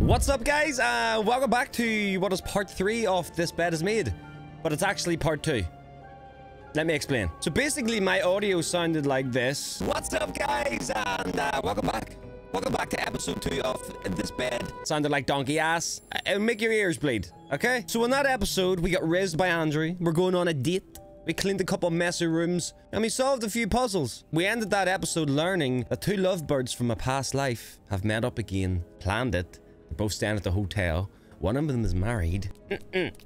What's up, guys? Welcome back to what is part 3 of This Bed Is Made, but it's actually part 2. Let me explain. So basically, my audio sounded like this. What's up, guys? And welcome back. Welcome back to episode 2 of This Bed. Sounded like donkey ass. It'll make your ears bleed, okay? So in that episode, we got raised by Andrew. We're going on a date. We cleaned a couple messy rooms, and we solved a few puzzles. We ended that episode learning that two lovebirds from a past life have met up again, planned it. They're both staying at the hotel. One of them is married.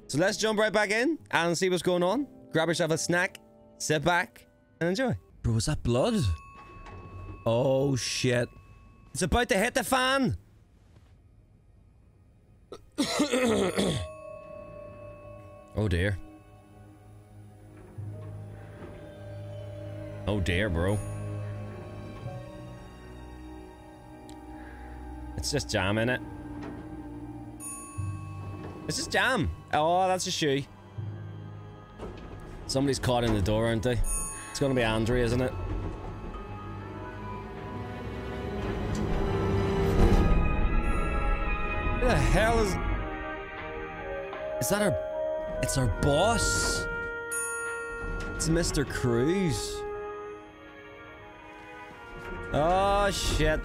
So let's jump right back in and see what's going on. Grab yourself a snack, sit back, and enjoy. Bro, is that blood? Oh, shit. It's about to hit the fan! Oh, dear. Oh, dear, bro. It's just jam, innit? It's just jam. Oh, that's a shoe. Somebody's caught in the door, aren't they? It's gonna be Andrew, isn't it? Who the hell is... Is that our... It's our boss. It's Mr. Cruz. Oh, shit.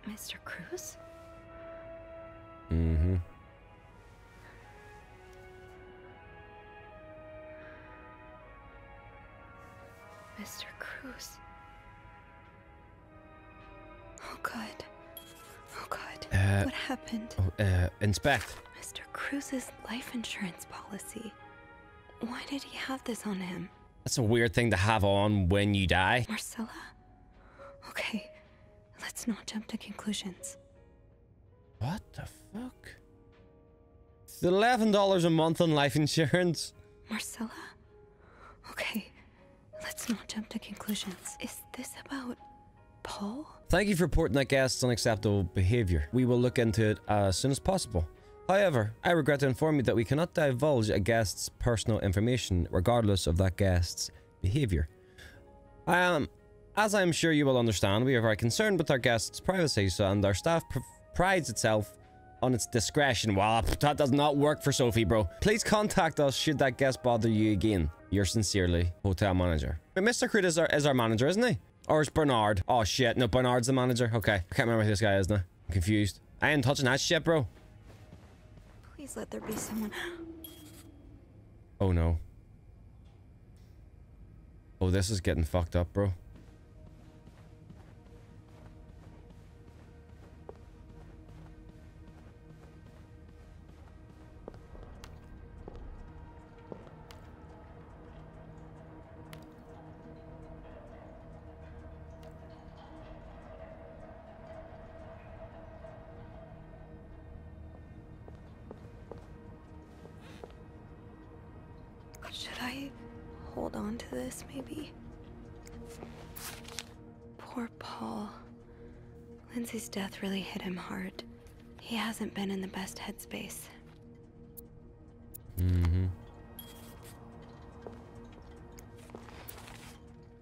Mr. Cruz? Mm-hmm. Mr. Cruz. Oh, God. Oh, God. What happened? Inspect. Mr. Cruz's life insurance policy. Why did he have this on him? That's a weird thing to have on when you die. Marcella? Okay, let's not jump to conclusions. What the fuck? It's $11 a month on life insurance. Marcella? Okay, let's not jump to conclusions. Is this about Paul? Thank you for reporting that guest's unacceptable behavior. We will look into it as soon as possible. However, I regret to inform you that we cannot divulge a guest's personal information regardless of that guest's behavior. As I am sure you will understand, we are very concerned with our guest's privacy, and our staff prides itself on its discretion. Well, that does not work for Sophie, bro. Please contact us should that guest bother you again. Yours sincerely, hotel manager. But Mr. Cruz is our manager, isn't he? Or is Bernard? Oh, shit. No, Bernard's the manager. Okay. I can't remember who this guy is now. I'm confused. I ain't touching that shit, bro. Please let there be someone. Oh, no. Oh, this is getting fucked up, bro. Should I hold on to this, maybe? Poor Paul. Lindsay's death really hit him hard. He hasn't been in the best headspace. Mm-hmm.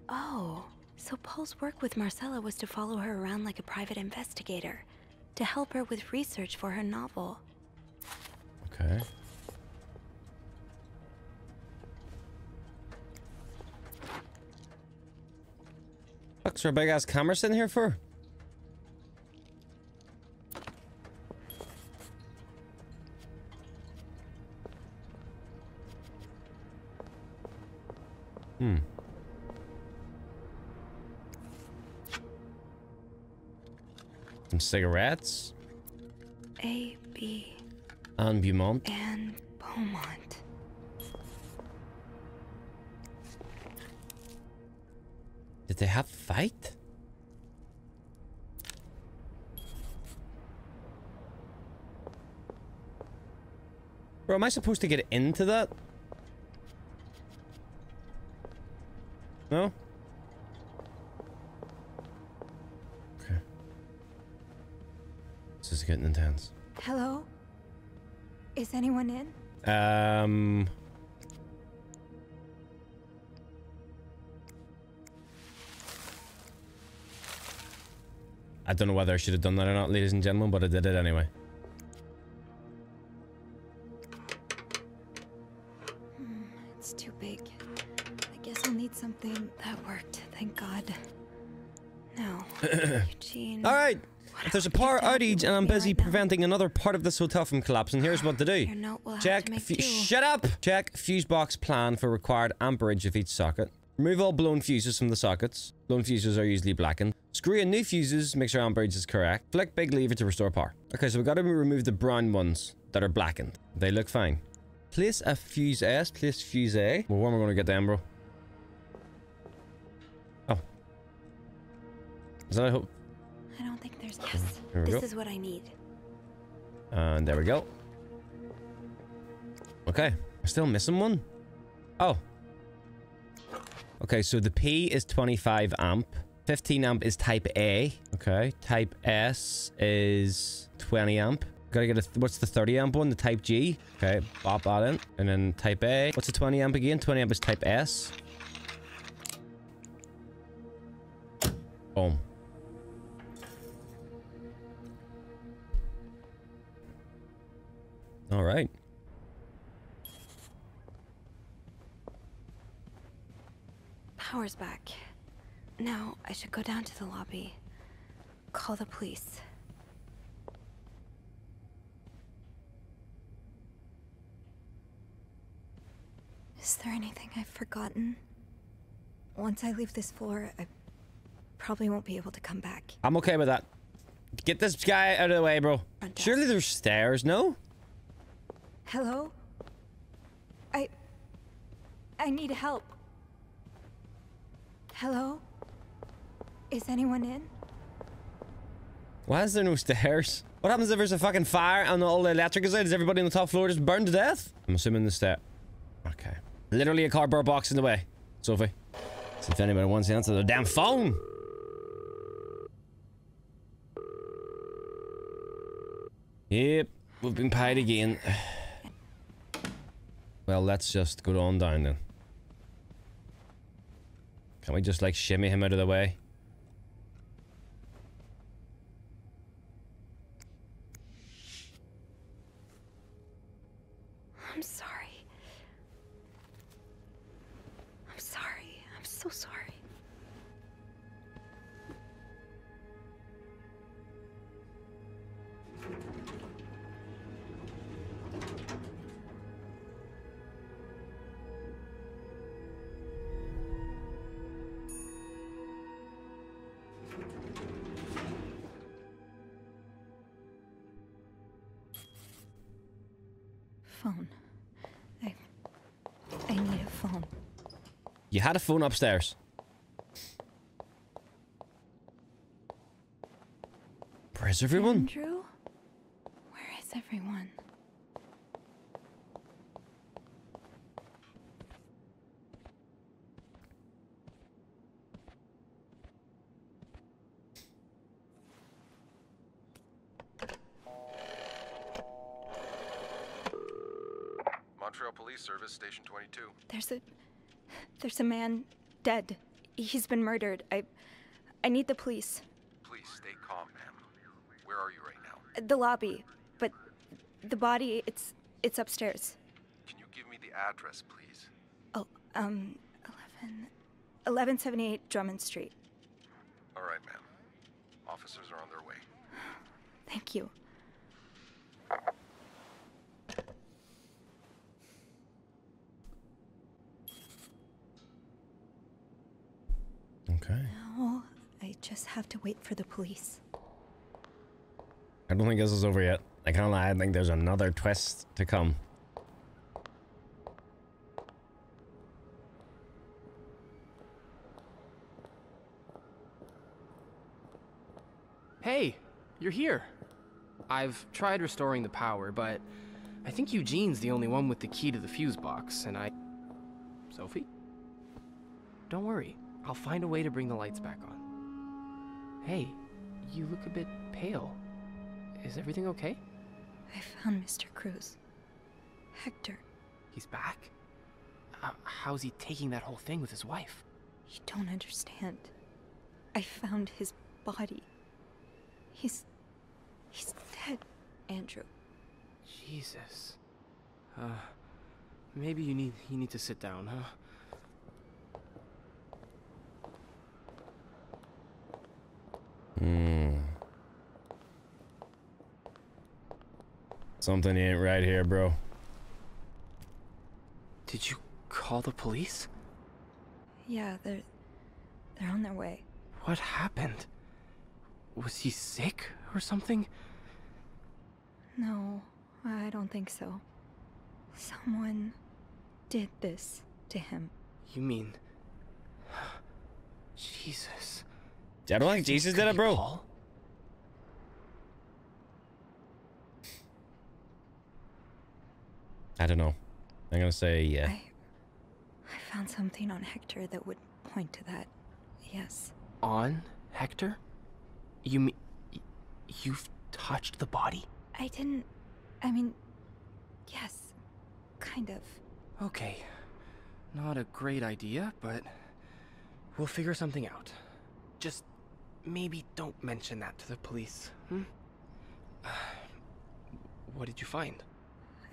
Oh, so Paul's work with Marcella was to follow her around like a private investigator, to help her with research for her novel. Okay. What's there a big ass camera sitting here for? Some cigarettes. A, B. And Beaumont. And Beaumont. Did they have a fight? Bro, am I supposed to get into that? No? Okay. This is getting intense. Hello? Is anyone in? I don't know whether I should have done that or not, ladies and gentlemen, but I did it anyway. It's too big. I guess I'll need something. That worked, thank God. Now, Eugene. All right. If there's a power outage and I'm busy preventing another part of this hotel from collapsing, here's what to do. Your note will have Check. to make do. Shut up. Check fuse box plan for required amperage of each socket. Remove all blown fuses from the sockets. Blown fuses are usually blackened. Screw in new fuses. Make sure amperage is correct. Flick big lever to restore power. Okay, so we've got to remove the brown ones that are blackened. They look fine. Place a fuse S. Place fuse A. Well, when are we going to get them, bro? Oh. Is that a hope? I don't think there's. Yes. Here we go. This is what I need. And there we go. Okay. We're still missing one. Oh. Okay, so the P is 25 amp. 15 amp is type A. Okay. Type S is 20 amp. Gotta get a... What's the 30 amp one? The type G. Okay, pop that in. And then type A. What's the 20 amp again? 20 amp is type S. Boom. All right. Power's back. Now, I should go down to the lobby. Call the police. Is there anything I've forgotten? Once I leave this floor, I probably won't be able to come back. I'm okay with that. Get this guy out of the way, bro. Front desk. Surely there's stairs, no? Hello? I need help. Hello? Is anyone in? Why is there no stairs? What happens if there's a fucking fire and all the electric is out? Is everybody on the top floor just burned to death? I'm assuming the step. Okay. Literally a cardboard box in the way. Sophie. So if anybody wants to answer the damn phone. Yep. We've been paid again. Well, let's just go on down then. Can we just like shimmy him out of the way? I'm sorry. I'm sorry. I'm so sorry. Phone. I need a phone. You had a phone upstairs. Where's everyone? Andrew? Where is everyone? Montreal Police Service, Station 22. There's a man dead. He's been murdered. I need the police. Please stay calm, ma'am. Where are you right now? The lobby, but the body, it's upstairs. Can you give me the address, please? Oh, 1178 Drummond Street. All right, ma'am. Officers are on their way. Thank you. Okay. Now, I just have to wait for the police. I don't think this is over yet. I can't lie, I think there's another twist to come. Hey, you're here. I've tried restoring the power, but I think Eugene's the only one with the key to the fuse box, and Sophie? Don't worry, I'll find a way to bring the lights back on. Hey, you look a bit pale. Is everything okay? I found Mr. Cruz. Hector. He's back? How's he taking that whole thing with his wife? You don't understand. I found his body. He's dead, Andrew. Jesus. Maybe you need to sit down, huh? Something ain't right here, bro. Did you call the police? Yeah, they're on their way. What happened? Was he sick or something? No, I don't think so. Someone did this to him. You mean... Jesus. I don't think Jesus did it, bro. Paul? I don't know. I'm gonna say yeah. I found something on Hector that would point to that. Yes. On Hector? You mean... You've touched the body? I mean, yes. Kind of. Okay. Not a great idea, but... we'll figure something out. Just maybe don't mention that to the police, hmm? What did you find?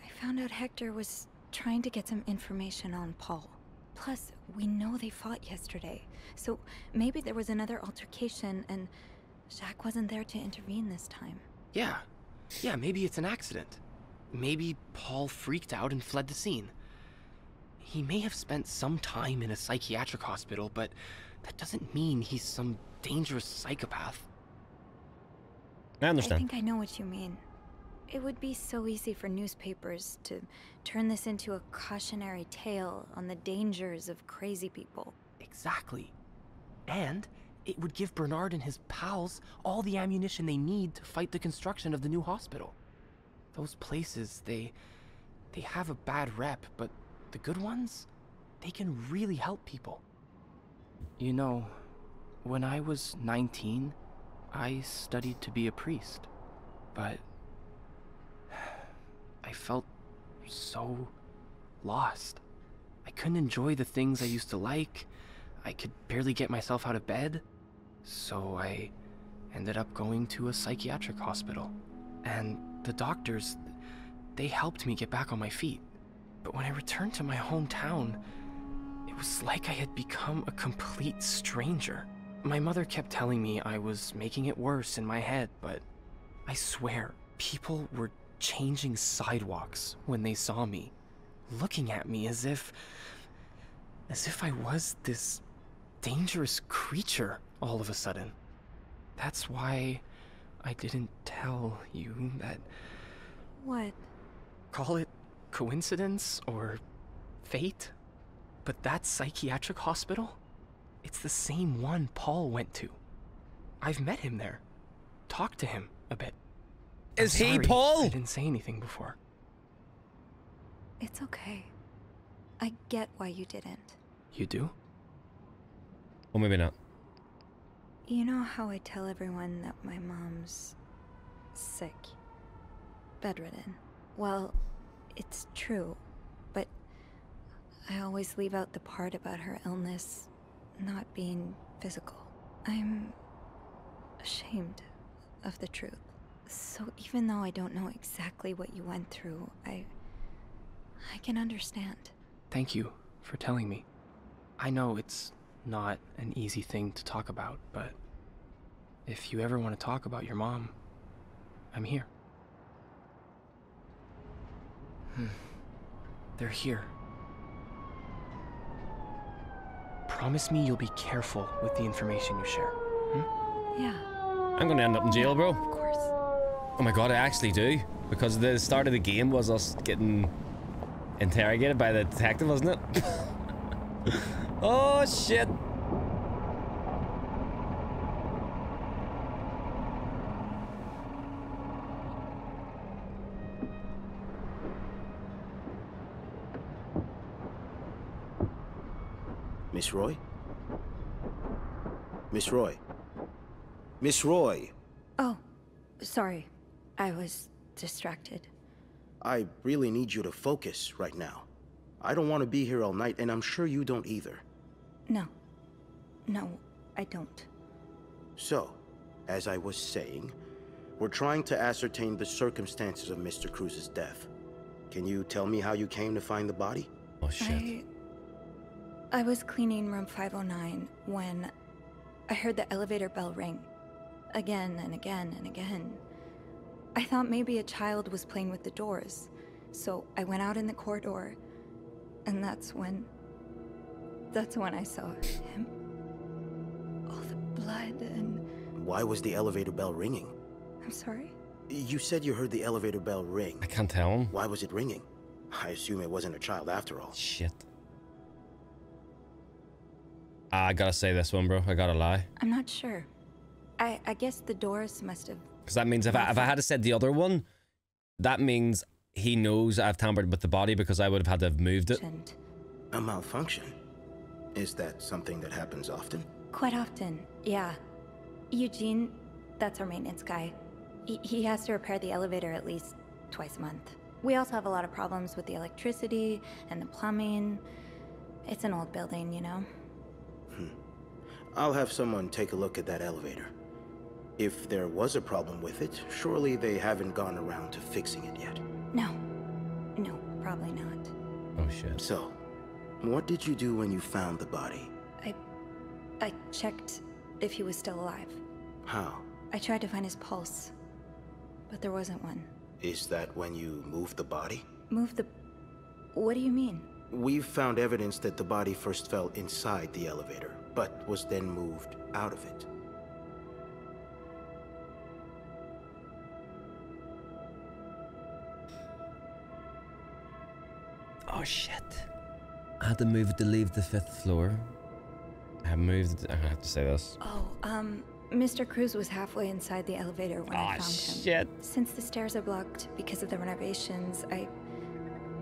I found out Hector was trying to get some information on Paul. Plus, we know they fought yesterday. So maybe there was another altercation and Jack wasn't there to intervene this time. Yeah, maybe it's an accident. Maybe Paul freaked out and fled the scene. He may have spent some time in a psychiatric hospital, but that doesn't mean he's some dangerous psychopath. I understand. I think I know what you mean. It would be so easy for newspapers to turn this into a cautionary tale on the dangers of crazy people. Exactly. And it would give Bernard and his pals all the ammunition they need to fight the construction of the new hospital. Those places, they have a bad rep, but the good ones, they can really help people. You know, when I was 19, I studied to be a priest, but I felt so lost. I couldn't enjoy the things I used to like. I could barely get myself out of bed. So I ended up going to a psychiatric hospital. And the doctors, they helped me get back on my feet. But when I returned to my hometown, it was like I had become a complete stranger. My mother kept telling me I was making it worse in my head, but I swear, people were changing sidewalks when they saw me, looking at me as if I was this dangerous creature all of a sudden. That's why I didn't tell you that... What? Call it coincidence or fate, but that psychiatric hospital, it's the same one Paul went to. I've met him there, talked to him a bit. Is he Sorry, Paul? I didn't say anything before. It's okay. I get why you didn't. You do? Or maybe not. You know how I tell everyone that my mom's sick, bedridden? Well, it's true, but I always leave out the part about her illness not being physical. I'm ashamed of the truth. So even though I don't know exactly what you went through, I can understand. Thank you for telling me. I know it's not an easy thing to talk about, but if you ever want to talk about your mom, I'm here. They're here. Promise me you'll be careful with the information you share. Yeah, I'm gonna end up in jail, bro. of course. Oh my god, I actually do. Because the start of the game was us getting interrogated by the detective, wasn't it? Oh shit. Miss Roy? Miss Roy? Miss Roy! Oh, sorry. I was distracted. I really need you to focus right now. I don't want to be here all night, and I'm sure you don't either. No. No, I don't. So, as I was saying, we're trying to ascertain the circumstances of Mr. Cruz's death. Can you tell me how you came to find the body? Oh, shit. I was cleaning room 509 when I heard the elevator bell ring. Again and again and again. I thought maybe a child was playing with the doors, so I went out in the corridor, and that's when I saw him. All the blood and... Why was the elevator bell ringing? I'm sorry? You said you heard the elevator bell ring. I can't tell him. Why was it ringing? I assume it wasn't a child after all. Shit. I gotta say this one, bro. I gotta lie. I'm not sure. I guess the doors must have... Because that means if I had to said the other one, that means he knows I've tampered with the body because I would have had to have moved it. A malfunction? Is that something that happens often? Quite often, yeah. Eugene, that's our maintenance guy. He has to repair the elevator at least twice a month. We also have a lot of problems with the electricity and the plumbing. It's an old building, you know? I'll have someone take a look at that elevator. If there was a problem with it, surely they haven't gone around to fixing it yet. No, probably not. Oh shit. So, what did you do when you found the body? I checked if he was still alive. How? I tried to find his pulse, but there wasn't one. Is that when you moved the body? Move the... What do you mean? We've found evidence that the body first fell inside the elevator, but was then moved out of it. Oh shit. I had to move it to leave the 5th floor. I have moved it. I have to say this. Oh, Mr. Cruz was halfway inside the elevator when I found him. Shit. Since the stairs are blocked because of the renovations, I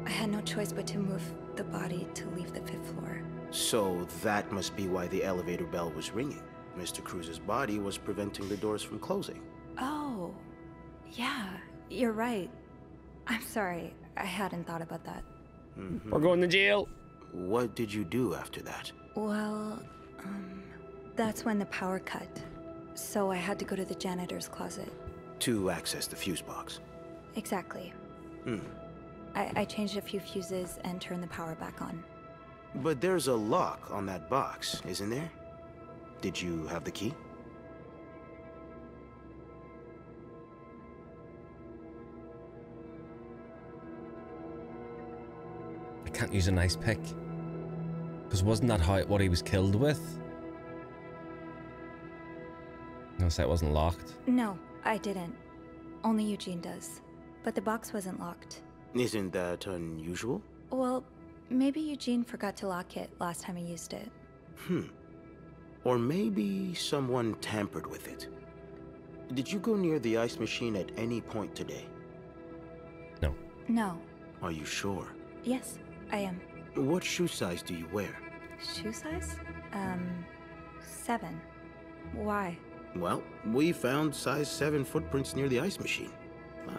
had no choice but to move the body to leave the 5th floor. So that must be why the elevator bell was ringing. Mr. Cruz's body was preventing the doors from closing. Oh, yeah, you're right. I'm sorry, I hadn't thought about that. We're going to jail. What did you do after that? Well, that's when the power cut. So I had to go to the janitor's closet. To access the fuse box. Exactly. I changed a few fuses and turned the power back on. But there's a lock on that box, isn't there? Did you have the key? I can't use an ice pick. Because wasn't that what he was killed with? No, so it wasn't locked. No, I didn't. Only Eugene does. But the box wasn't locked. Isn't that unusual? Well, maybe Eugene forgot to lock it last time he used it. Or maybe someone tampered with it. Did you go near the ice machine at any point today? No. No. Are you sure? Yes, I am. What shoe size do you wear? Shoe size? 7. Why? Well, we found size 7 footprints near the ice machine.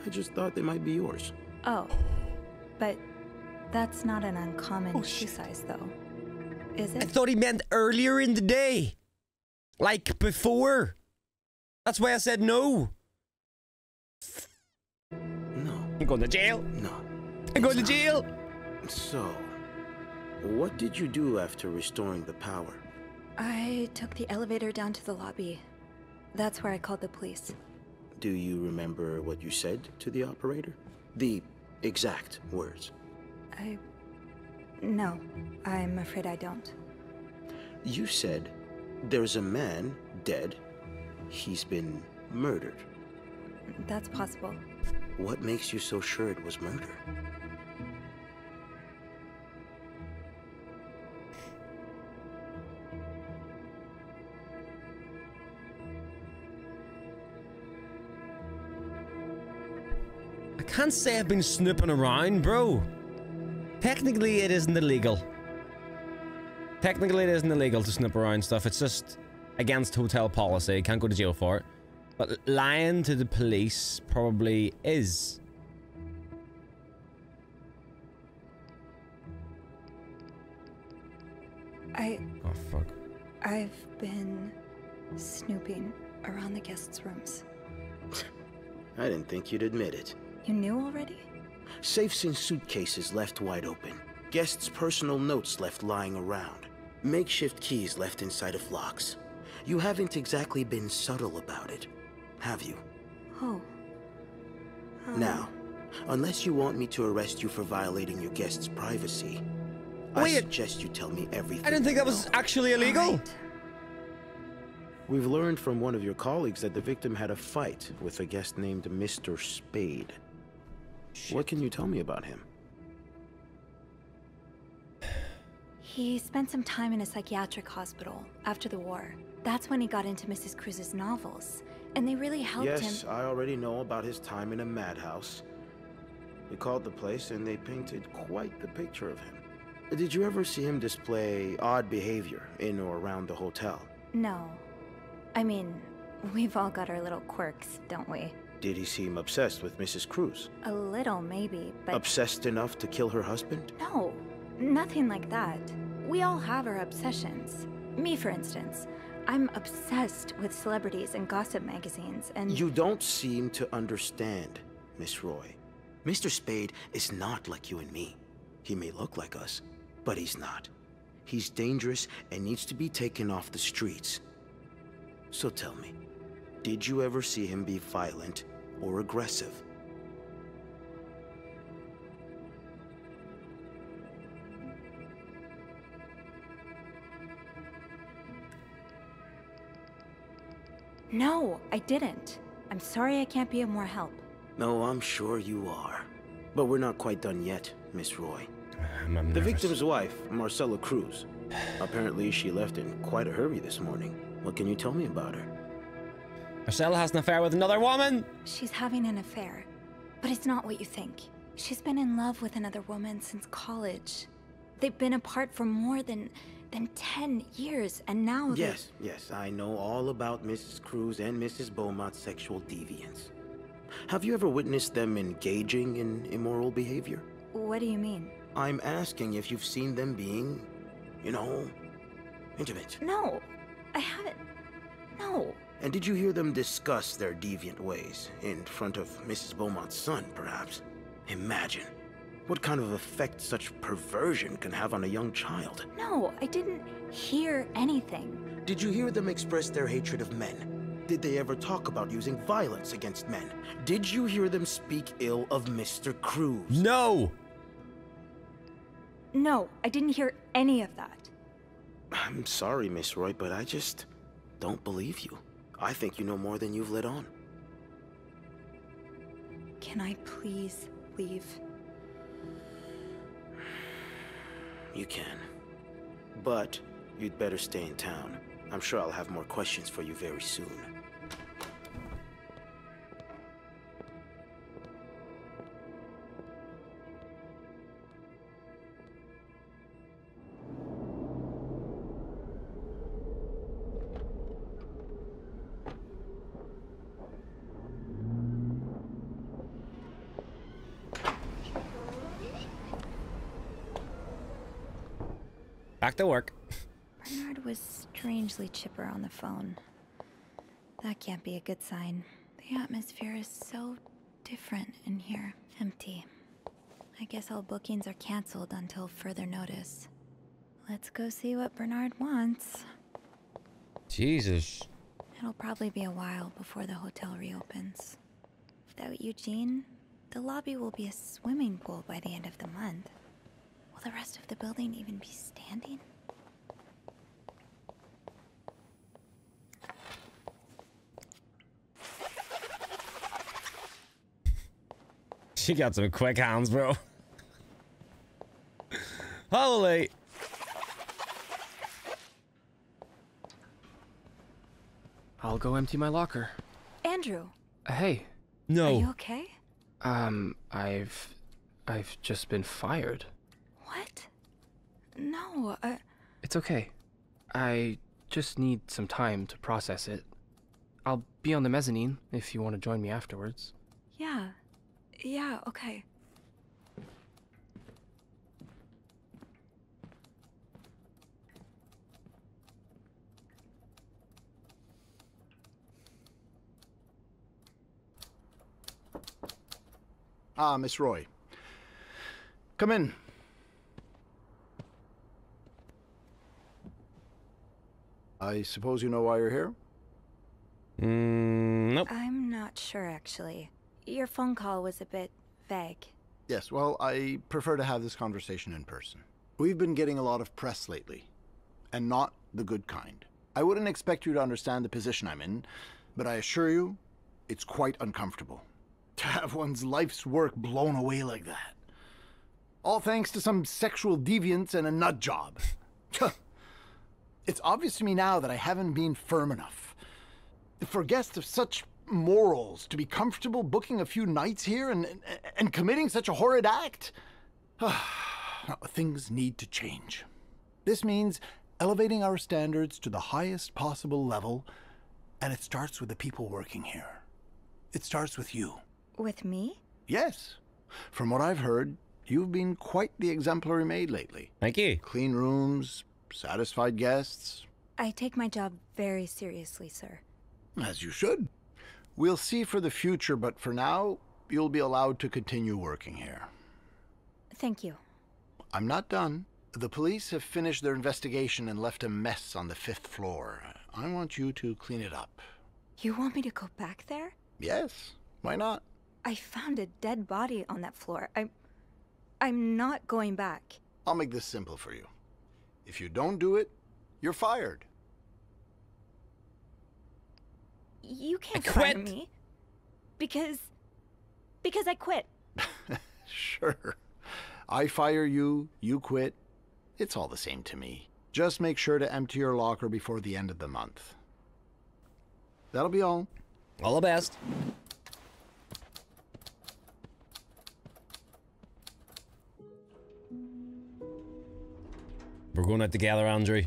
I just thought they might be yours. Oh, but that's not an uncommon shoe size, though. Is I it? thought he meant earlier in the day. Like before. That's why I said no. No. I'm going to jail. No. I'm going to jail. So, what did you do after restoring the power? I took the elevator down to the lobby. That's where I called the police. Do you remember what you said to the operator? The exact words. No, I'm afraid I don't. You said, there's a man dead. He's been murdered. That's possible. What makes you so sure it was murder? I can't say I've been snooping around, bro. Technically, it isn't illegal. Technically, it isn't illegal to snoop around stuff. It's just against hotel policy. You can't go to jail for it. But lying to the police probably is. Oh, fuck. I've been snooping around the guests' rooms. I didn't think you'd admit it. You knew already? Safes and suitcases left wide open. Guests' personal notes left lying around. Makeshift keys left inside of locks. You haven't exactly been subtle about it, have you? Oh. Now, unless you want me to arrest you for violating your guests' privacy, I Wait. suggest you tell me everything. I didn't think you that was know. actually illegal. All right. We've learned from one of your colleagues that the victim had a fight with a guest named Mr. Spade. What can you tell me about him? He spent some time in a psychiatric hospital after the war. That's when he got into Mrs. Cruz's novels, and they really helped him. Yes, I already know about his time in a madhouse. We called the place and they painted quite the picture of him. Did you ever see him display odd behavior in or around the hotel? No. I mean, we've all got our little quirks, don't we? Did he seem obsessed with Mrs. Cruz? A little, maybe, but Obsessed enough to kill her husband? no, nothing like that. We all have our obsessions. Me, for instance. I'm obsessed with celebrities and gossip magazines, and... You don't seem to understand, Miss Roy. Mr. Spade is not like you and me. He may look like us, but he's not. He's dangerous and needs to be taken off the streets. So tell me, did you ever see him be violent or aggressive? No, I didn't. I'm sorry I can't be of more help. No, I'm sure you are. But we're not quite done yet, Miss Roy. I'm The nervous. victim's wife, Marcella Cruz. Apparently she left in quite a hurry this morning. What can you tell me about her? Marcella has an affair with another woman. She's having an affair, but it's not what you think. She's been in love with another woman since college. They've been apart for more than 10 years, and now Yes, I know all about Mrs. Cruz and Mrs. Beaumont's sexual deviance. Have you ever witnessed them engaging in immoral behavior? What do you mean? I'm asking if you've seen them being, you know, intimate. No, I haven't. No. And did you hear them discuss their deviant ways in front of Mrs. Beaumont's son, perhaps? Imagine what kind of effect such perversion can have on a young child. No, I didn't hear anything. Did you hear them express their hatred of men? Did they ever talk about using violence against men? Did you hear them speak ill of Mr. Cruz? No. No, I didn't hear any of that. I'm sorry, Miss Roy, but I just don't believe you. I think you know more than you've let on. Can I please leave? You can. But you'd better stay in town. I'm sure I'll have more questions for you very soon. Back to work. Bernard was strangely chipper on the phone. That can't be a good sign. The atmosphere is so different in here. Empty. I guess all bookings are canceled until further notice. Let's go see what Bernard wants. Jesus. It'll probably be a while before the hotel reopens. Without Eugene, the lobby will be a swimming pool by the end of the month. Will the rest of the building even be standing? She got some quick hands, bro. Holy. I'll go empty my locker. Andrew, Hey, No. are you okay? I've just been fired. What? No, It's okay. I just need some time to process it. I'll be on the mezzanine if you want to join me afterwards. yeah, okay. Ah, Miss Roy. Come in. I suppose you know why you're here? Nope. I'm not sure, actually. Your phone call was a bit vague. Yes, well, I prefer to have this conversation in person. We've been getting a lot of press lately, and not the good kind. I wouldn't expect you to understand the position I'm in, but I assure you, it's quite uncomfortable. To have one's life's work blown away like that. All thanks to some sexual deviance and a nut job. It's obvious to me now that I haven't been firm enough. For guests of such morals to be comfortable booking a few nights here and committing such a horrid act? Things need to change. This means elevating our standards to the highest possible level, and it starts with the people working here. It starts with you. With me? Yes. From what I've heard, you've been quite the exemplary maid lately. Thank you. Clean rooms, satisfied guests. I take my job very seriously, sir. As you should. We'll see for the future, but for now, you'll be allowed to continue working here. Thank you. I'm not done. The police have finished their investigation and left a mess on the 5th floor. I want you to clean it up. You want me to go back there? Yes, why not? I found a dead body on that floor. I'm not going back. I'll make this simple for you. If you don't do it, you're fired. You can't I fire quit. me. Because I quit. Sure. I fire you, you quit. It's all the same to me. Just make sure to empty your locker before the end of the month. That'll be all. All the best. We're going out together, Andrew.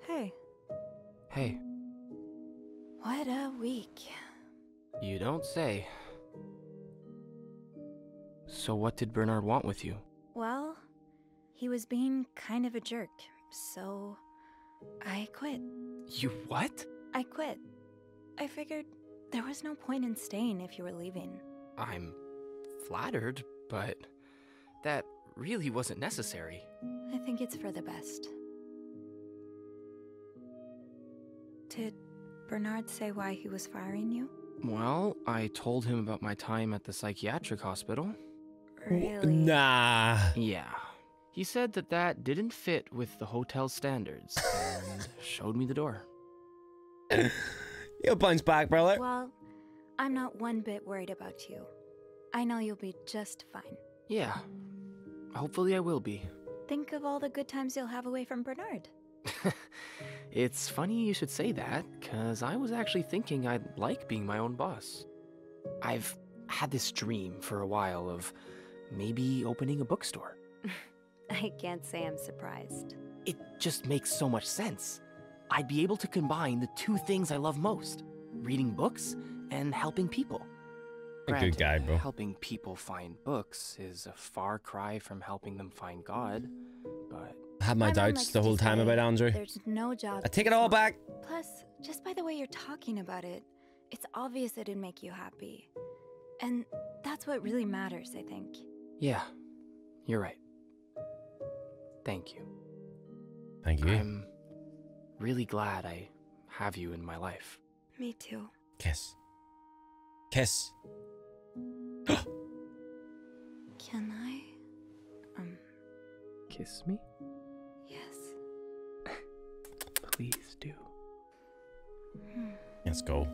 Hey, Hey, what a week. you don't say. So what did Bernard want with you? Well, he was being kind of a jerk, so I quit. You what? I quit. I figured there was no point in staying if you were leaving. I'm flattered, but that really wasn't necessary. I think it's for the best. Did Bernard say why he was firing you? Well, I told him about my time at the psychiatric hospital. Really? Nah. Yeah. He said that didn't fit with the hotel's standards and showed me the door. You'll bounce back, brother. Well, I'm not one bit worried about you. I know you'll be just fine. Yeah. Hopefully I will be. Think of all the good times you'll have away from Bernard. It's funny you should say that, because I was actually thinking I'd like being my own boss. I've had this dream for a while of maybe opening a bookstore. I can't say I'm surprised. It just makes so much sense. I'd be able to combine the two things I love most, reading books and helping people. A good guy, bro. Helping people find books is a far cry from helping them find God, but... I had my mom doubts likes the to whole time say about Andrew. There's no job. I take it all back. Plus, just by the way you're talking about it, it's obvious it'd make you happy. And that's what really matters, I think. Yeah, you're right. Thank you. Thank you. I'm really glad I have you in my life. Me too. Kiss. Kiss. Can I? Kiss me? Yes. Please do. Let's go.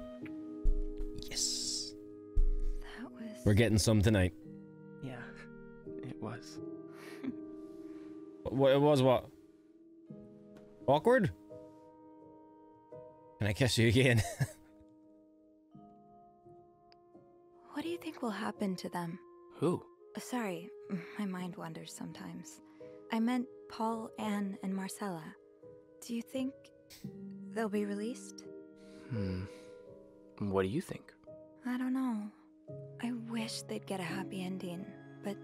Yes. That was... We're getting some tonight. Yeah, it was. What? It was what? Awkward? Can I kiss you again? What do you think will happen to them? Who? Sorry, my mind wanders sometimes. I meant Paul, Anne, and Marcella. Do you think they'll be released? What do you think? I don't know. I wish they'd get a happy ending, but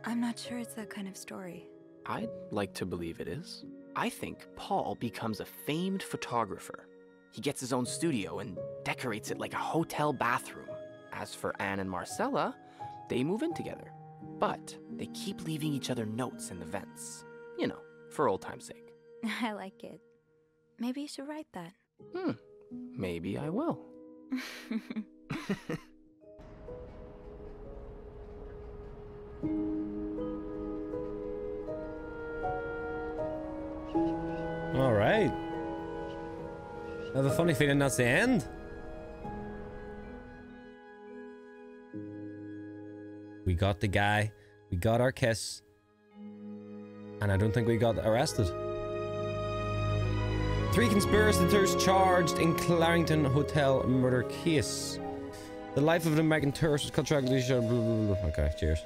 I'm not sure it's that kind of story. I'd like to believe it is. I think Paul becomes a famed photographer. He gets his own studio and decorates it like a hotel bathroom. As for Anne and Marcella, they move in together. But they keep leaving each other notes in the vents. You know, for old time's sake. I like it. Maybe you should write that. Maybe I will. All right. I have a funny feeling that's the end. We got the guy. We got our kiss. And I don't think we got arrested. 3 conspirators charged in Clarendon Hotel murder case. The life of an American tourist was contracted. Okay, cheers.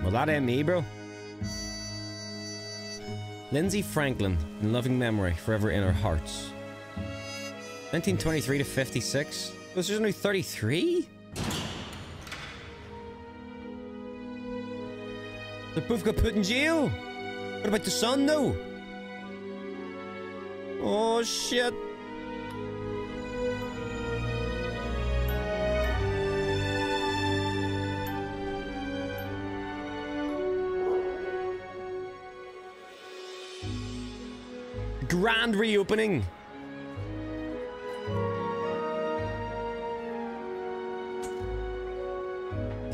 Well, that ain't me, bro. Lindsay Franklin, in loving memory, forever in our hearts. 1923 to 56? Was she only 33? They both got put in jail. What about the son, though? Oh, shit. Grand reopening.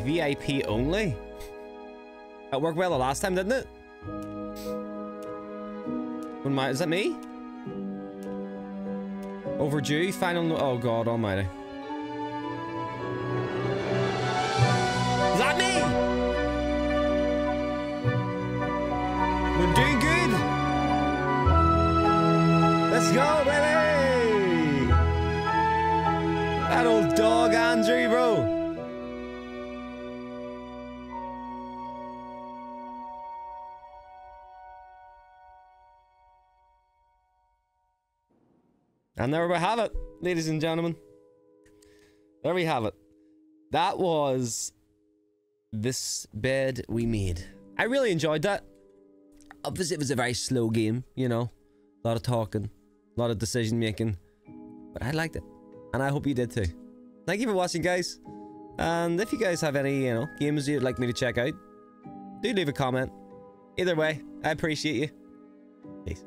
VIP only? That worked well the last time, didn't it? Is that me? Overdue? Final... Oh, God almighty. Is that me? We're doing good. Let's go, baby! That old dog, Andrew, bro. And there we have it, ladies and gentlemen. There we have it. That was This Bed We Made. I really enjoyed that. Obviously, it was a very slow game, you know. A lot of talking, a lot of decision making. But I liked it. And I hope you did too. Thank you for watching, guys. And if you guys have any, you know, games you'd like me to check out, do leave a comment. Either way, I appreciate you. Peace.